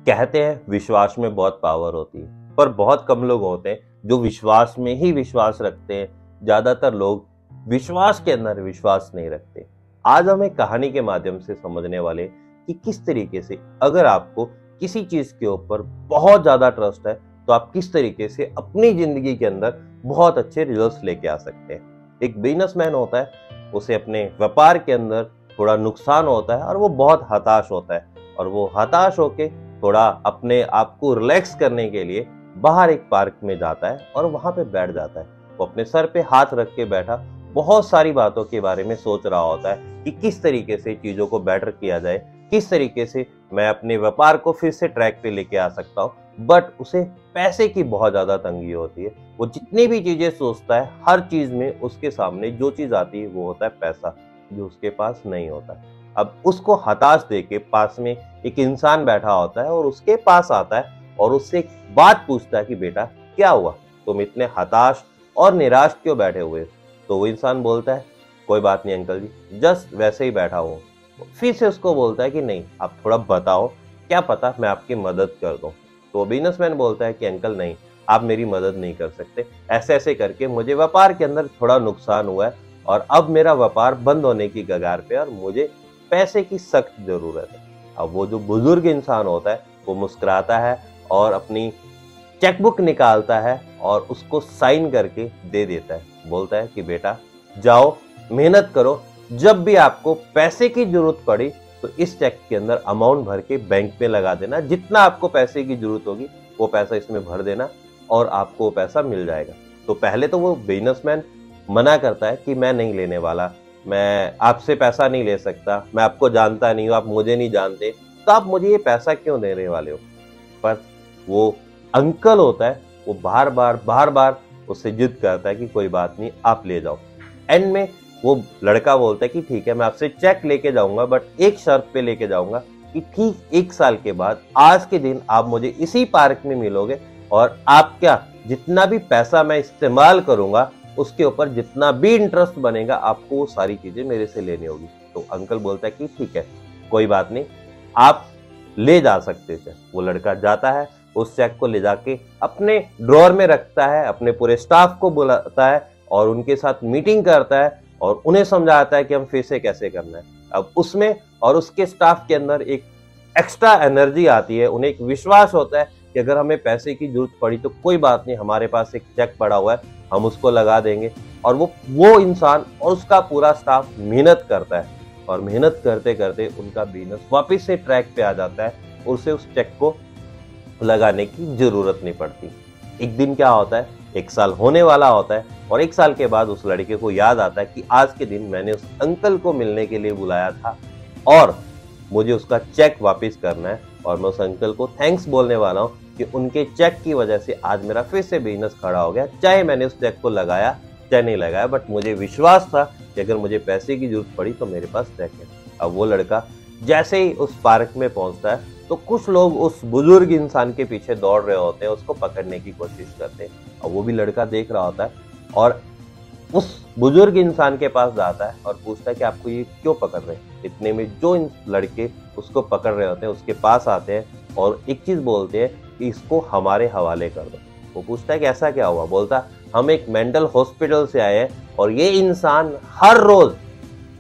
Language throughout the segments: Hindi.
कहते हैं विश्वास में बहुत पावर होती है, पर बहुत कम लोग होते हैं जो विश्वास में ही विश्वास रखते हैं। ज्यादातर लोग विश्वास के अंदर विश्वास नहीं रखते। आज हम एक कहानी के माध्यम से समझने वाले कि किस तरीके से अगर आपको किसी चीज के ऊपर बहुत ज्यादा ट्रस्ट है तो आप किस तरीके से अपनी जिंदगी के अंदर बहुत अच्छे रिजल्ट्स लेके आ सकते हैं। एक बिजनेसमैन होता है, उसे अपने व्यापार के अंदर थोड़ा नुकसान होता है और वो बहुत हताश होता है, और वो हताश होके थोड़ा अपने आप को रिलैक्स करने के लिए बाहर एक पार्क में जाता है और वहां पे बैठ जाता है। वो अपने सर पे हाथ रख के बैठा बहुत सारी बातों के बारे में सोच रहा होता है कि किस तरीके से चीजों को बेटर किया जाए, किस तरीके से मैं अपने व्यापार को फिर से ट्रैक पे लेके आ सकता हूँ। बट उसे पैसे की बहुत ज्यादा तंगी होती है। वो जितनी भी चीजें सोचता है, हर चीज में उसके सामने जो चीज आती है वो होता है पैसा, जो उसके पास नहीं होता। अब उसको हताश देके पास में एक इंसान बैठा होता है और उसके पास आता है और उससे एक बात पूछता है कि बेटा क्या हुआ, तुम इतने हताश और निराश क्यों बैठे हुए? तो वो इंसान बोलता है कोई बात नहीं अंकल जी, जस्ट वैसे ही बैठा हूँ। फिर से उसको बोलता है कि नहीं, आप थोड़ा बताओ, क्या पता मैं आपकी मदद कर दूं। तो बिजनेसमैन बोलता है कि अंकल नहीं, आप मेरी मदद नहीं कर सकते। ऐसे ऐसे करके मुझे व्यापार के अंदर थोड़ा नुकसान हुआ है और अब मेरा व्यापार बंद होने की कगार पे और मुझे पैसे की सख्त जरूरत है। अब वो जो बुजुर्ग इंसान होता है वो मुस्कुराता है और अपनी चेकबुक निकालता है और उसको साइन करके दे देता है। बोलता है कि बेटा जाओ, मेहनत करो, जब भी आपको पैसे की जरूरत पड़ी तो इस चेक के अंदर अमाउंट भर के बैंक में लगा देना। जितना आपको पैसे की जरूरत होगी वो पैसा इसमें भर देना और आपको वो पैसा मिल जाएगा। तो पहले तो वो बिजनेसमैन मना करता है कि मैं नहीं लेने वाला, मैं आपसे पैसा नहीं ले सकता, मैं आपको जानता नहीं हूँ, आप मुझे नहीं जानते, तो आप मुझे ये पैसा क्यों देने वाले हो? पर वो अंकल होता है, वो बार बार उससे जिद करता है कि कोई बात नहीं, आप ले जाओ। एंड में वो लड़का बोलता है कि ठीक है, मैं आपसे चेक लेके जाऊंगा, बट एक शर्त पे लेके जाऊंगा कि ठीक 1 साल के बाद आज के दिन आप मुझे इसी पार्क में मिलोगे और आपका जितना भी पैसा मैं इस्तेमाल करूंगा उसके ऊपर जितना भी इंटरेस्ट बनेगा आपको वो सारी चीजें मेरे से लेनी होगी। तो अंकल बोलता है कि ठीक है, कोई बात नहीं, आप ले जा सकते थे। वो लड़का जाता है, उस चेक को ले जाके अपने ड्रॉअर में रखता है, अपने पूरे स्टाफ को बुलाता है और उनके साथ मीटिंग करता है और उन्हें समझाता है कि हम फिर से कैसे करना है। अब उसमें और उसके स्टाफ के अंदर एक एक्स्ट्रा एनर्जी आती है, उन्हें एक विश्वास होता है कि अगर हमें पैसे की जरूरत पड़ी तो कोई बात नहीं, हमारे पास एक चेक पड़ा हुआ है, हम उसको लगा देंगे। और वो इंसान और उसका पूरा स्टाफ मेहनत करता है और मेहनत करते करते उनका बिजनेस वापस से ट्रैक पे आ जाता है और उसे उस चेक को लगाने की जरूरत नहीं पड़ती। एक दिन क्या होता है, 1 साल होने वाला होता है और 1 साल के बाद उस लड़के को याद आता है कि आज के दिन मैंने उस अंकल को मिलने के लिए बुलाया था और मुझे उसका चेक वापस करना है और मैं उस अंकल को थैंक्स बोलने वाला हूँ कि उनके चेक की वजह से आज मेरा फिर से बिजनेस खड़ा हो गया। चाहे मैंने उस चेक को लगाया चाहे नहीं लगाया, बट मुझे विश्वास था कि अगर मुझे पैसे की जरूरत पड़ी तो मेरे पास चेक है। अब वो लड़का जैसे ही उस पार्क में पहुंचता है तो कुछ लोग उस बुजुर्ग इंसान के पीछे दौड़ रहे होते हैं, उसको पकड़ने की कोशिश करते हैं और वो भी लड़का देख रहा होता है और उस बुजुर्ग इंसान के पास जाता है और पूछता है कि आपको ये क्यों पकड़ रहे हैं। इतने में जो लड़के उसको पकड़ रहे होते हैं उसके पास आते हैं और एक चीज बोलते हैं कि इसको हमारे हवाले कर दो। वो पूछता है कि ऐसा क्या हुआ? बोलता हम एक मेंटल हॉस्पिटल से आए हैं और ये इंसान हर रोज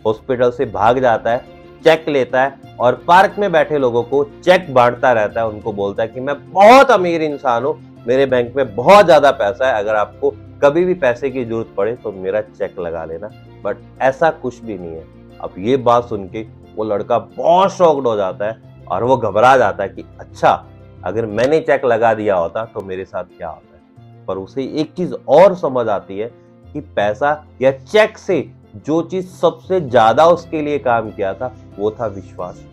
हॉस्पिटल से भाग जाता है, चेक लेता है और पार्क में बैठे लोगों को चेक बांटता रहता है। उनको बोलता है कि मैं बहुत अमीर इंसान हूँ, मेरे बैंक में बहुत ज्यादा पैसा है, अगर आपको कभी भी पैसे की जरूरत पड़े तो मेरा चेक लगा लेना। बट ऐसा कुछ भी नहीं है। अब ये बात सुन के वो लड़का बहुत शॉक्ड हो जाता है और वो घबरा जाता है कि अच्छा, अगर मैंने चेक लगा दिया होता तो मेरे साथ क्या होता है। पर उसे एक चीज और समझ आती है कि पैसा या चेक से जो चीज सबसे ज्यादा उसके लिए काम किया था वो था विश्वास,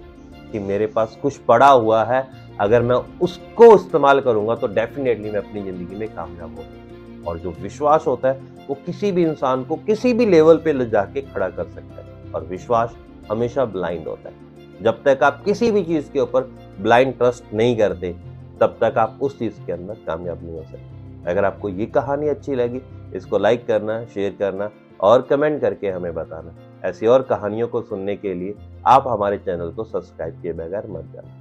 कि मेरे पास कुछ पड़ा हुआ है, अगर मैं उसको इस्तेमाल करूंगा तो डेफिनेटली मैं अपनी जिंदगी में कामयाब होगा। और जो विश्वास होता है वो किसी भी इंसान को किसी भी लेवल पे ले जाके खड़ा कर सकता है। और विश्वास हमेशा ब्लाइंड होता है। जब तक आप किसी भी चीज के ऊपर ब्लाइंड ट्रस्ट नहीं करते तब तक आप उस चीज के अंदर कामयाब नहीं हो सकते। अगर आपको ये कहानी अच्छी लगी, इसको लाइक करना, शेयर करना और कमेंट करके हमें बताना। ऐसी और कहानियों को सुनने के लिए आप हमारे चैनल को सब्सक्राइब किए बगैर मत जाना।